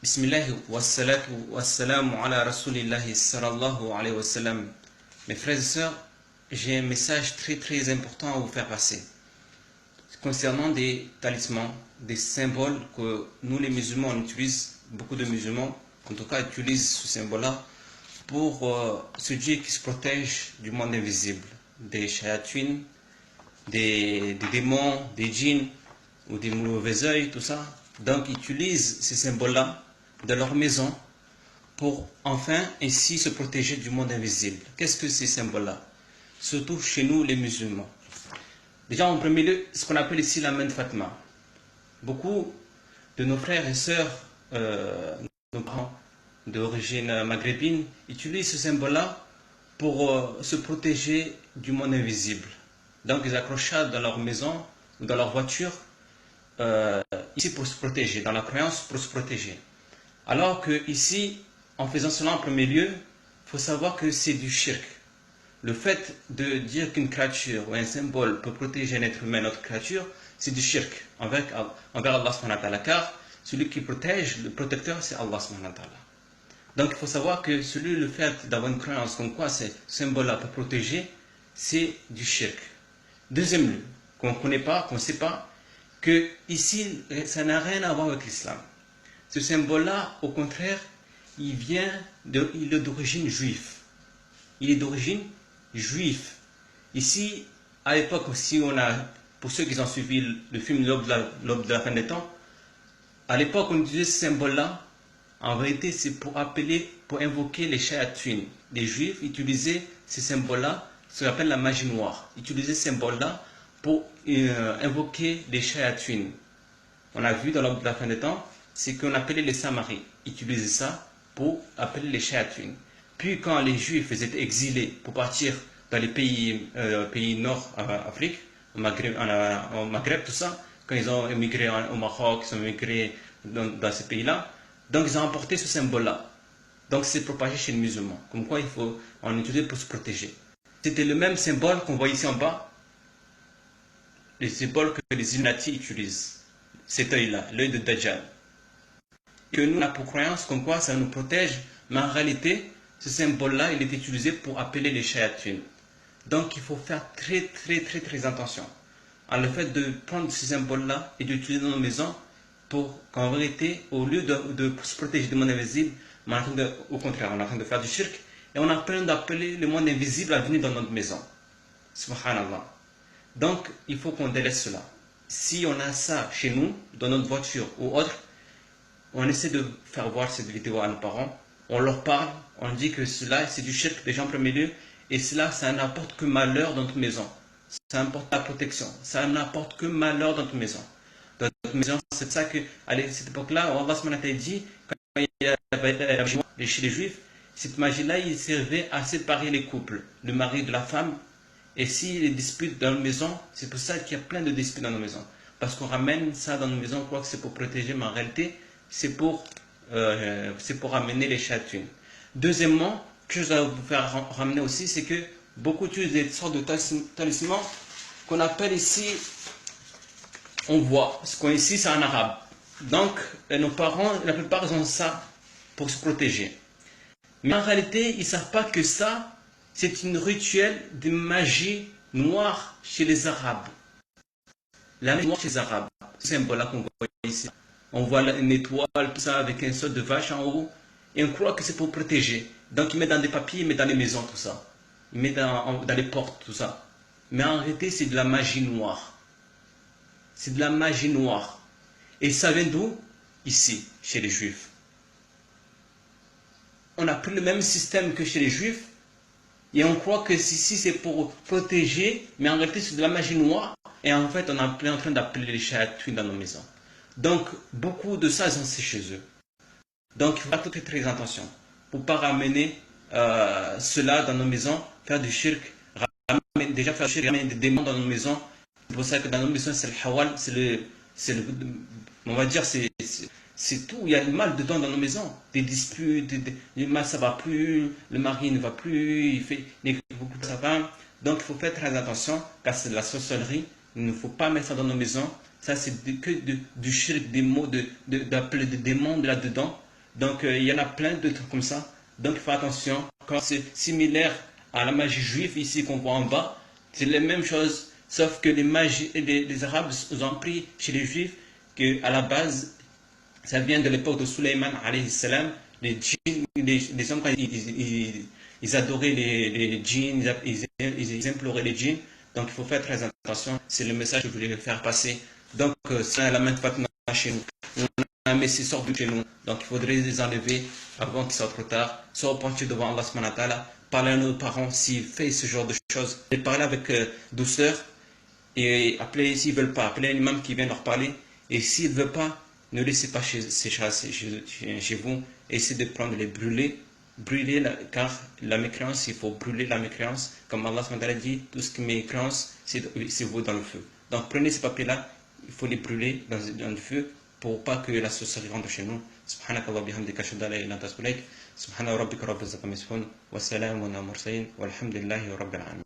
Bismillah wa salatu wa salamu ala rasulillahi sallallahu alayhi wa sallam. Mes frères et sœurs, j'ai un message très important à vous faire passer concernant des talismans, des symboles que nous les musulmans on utilise, beaucoup de musulmans en tout cas utilisent ce symbole-là pour se dire qu'ils se protègent du monde invisible, des shayatouins, des démons, des djinns ou des mauvais œils, tout ça. Donc ils utilisent ces symboles-là dans leur maison pour enfin ainsi se protéger du monde invisible. Qu'est-ce que ces symboles-là? Surtout chez nous les musulmans. Déjà en premier lieu, ce qu'on appelle ici la main de Fatima. Beaucoup de nos frères et sœurs, nos parents d'origine maghrébine, utilisent ce symbole-là pour se protéger du monde invisible. Donc ils accrochent ça dans leur maison ou dans leur voiture, ici pour se protéger, dans la croyance pour se protéger. Alors que ici, en faisant cela en premier lieu, il faut savoir que c'est du shirk. Le fait de dire qu'une créature ou un symbole peut protéger un être humain, notre créature, c'est du shirk envers Allah subhanahu wa ta'ala, car celui qui protège, le protecteur, c'est Allah subhanahu wa ta'ala. Donc il faut savoir que le fait d'avoir une croyance comme quoi ce symbole-là peut protéger, c'est du shirk. Deuxième lieu, qu'on ne connaît pas, qu'on ne sait pas, que ici, ça n'a rien à voir avec l'islam. Ce symbole-là, au contraire, il est d'origine juive. Il est d'origine juive. Ici, à l'époque aussi, pour ceux qui ont suivi le film L'aube de la fin des temps, à l'époque, on utilisait ce symbole-là. En vérité, c'est pour invoquer les shayatouins. Les juifs utilisaient ces symboles-là, ce qu'on appelle la magie noire. Ils utilisaient ce symbole-là pour invoquer les shayatouins. On a vu dans L'aube de la fin des temps, c'est qu'on appelait les Samaris. Ils utilisaient ça pour appeler les shayatouins. Puis quand les juifs étaient exilés pour partir dans les pays nord Afrique, au Maghreb, tout ça, quand ils ont émigré au Maroc, ils ont émigré dans ces pays-là, donc ils ont emporté ce symbole-là. Donc c'est propagé chez les musulmans. Comme quoi on utilise pour se protéger. C'était le même symbole qu'on voit ici en bas, les symboles que les Illuminati utilisent. Cet œil-là, l'œil de Dajjal. Que nous, on a pour croyance comme quoi ça nous protège, mais en réalité, ce symbole-là, il est utilisé pour appeler les shayatouins. Donc il faut faire très attention à le fait de prendre ce symbole-là et d'utiliser dans nos maisons pour qu'en vérité, au lieu de se protéger du monde invisible, au contraire, on est en train de faire du shirk et on est en train d'appeler le monde invisible à venir dans notre maison. Subhanallah. Donc il faut qu'on délaisse cela. Si on a ça chez nous, dans notre voiture ou autre, on essaie de faire voir cette vidéo à nos parents, on leur parle, on dit que cela c'est du shirk déjà en premier lieu, et cela ça n'apporte que malheur dans notre maison. Ça apporte la protection, ça n'apporte que malheur dans notre maison. Dans notre maison, c'est ça que, à cette époque-là, Allah subhanahu wa ta'ala dit, quand il y avait la magie chez les juifs, cette magie-là, il servait à séparer les couples, le mari de la femme, et s'il y a des disputes dans nos maisons, c'est pour ça qu'il y a plein de disputes dans nos maisons. Parce qu'on ramène ça dans nos maisons, on croit que c'est pour protéger, mais en réalité, c'est pour amener les shayatouins. Deuxièmement, que je vais vous faire ramener aussi, c'est que beaucoup utilisent des sortes de talismans qu'on appelle ici, on voit, ce qu'on ici c'est en arabe. Donc, nos parents, la plupart, ils ont ça pour se protéger. Mais en réalité, ils ne savent pas que ça, c'est une rituel de magie noire chez les Arabes. La magie noire chez les Arabes, ce symbole-là qu'on voit ici. On voit une étoile, tout ça, avec un sorte de vache en haut. Et on croit que c'est pour protéger. Donc il met dans des papiers, il met dans les maisons, tout ça. Il met dans les portes, tout ça. Mais en réalité, c'est de la magie noire. C'est de la magie noire. Et ça vient d'où? Ici, chez les Juifs. On a pris le même système que chez les Juifs. Et on croit que ici, c'est pour protéger. Mais en réalité, c'est de la magie noire. Et en fait, on est en train d'appeler les shayatouins dans nos maisons. Donc, beaucoup de ça, c'est chez eux. Donc, il faut faire très attention pour ne pas ramener cela dans nos maisons, faire du shirk, déjà faire du shirk, ramener des démons dans nos maisons. C'est pour ça que dans nos maisons, c'est le hawal, on va dire, c'est tout. Il y a le mal dedans dans nos maisons. Des disputes, le mal ça ne va plus, le mari ne va plus, il fait beaucoup de savants. Donc, il faut faire très attention, car c'est de la sorcellerie. Il ne faut pas mettre ça dans nos maisons. Ça, c'est que du shirk, des mots, d'appeler des démons là-dedans. Donc il y en a plein de trucs comme ça. Donc il faut attention. Quand c'est similaire à la magie juive ici qu'on voit en bas, c'est les mêmes choses, sauf que les Arabes ont pris chez les Juifs que à la base, ça vient de l'époque de Sulayman alayhi salam. Les djinns, les hommes, quand ils adoraient les djinns, ils imploraient les djinns. Donc il faut faire très attention. C'est le message que je voulais faire passer. Donc ça la main Fatma chez nous. On a mis ces sortes de chez nous. Donc il faudrait les enlever avant qu'il soit trop tard. Se repentir devant Allah subhanahu wa ta'ala. Parler à nos parents s'ils font ce genre de choses. Et parler avec douceur. Et appeler, s'ils ne veulent pas, appeler un imam qui vient leur parler. Et s'ils ne veulent pas, ne laissez pas ces chats chez vous. Essayez de prendre les brûler. Brûler, car la mécréance, il faut brûler la mécréance. Comme Allah dit, tout ce qui est mécréance, c'est vous dans le feu. Donc prenez ces papiers-là, il faut les brûler dans le feu pour pas que la sorcellerie rentre chez nous. Subhanakallah bihamdika ashhadu an la ilaha illa anta astaghfiruka wa atubu ilaik. Subhana rabbika rabbil izzati amma yasifun wa salamun ala mursalin walhamdulillahi rabbil alamin.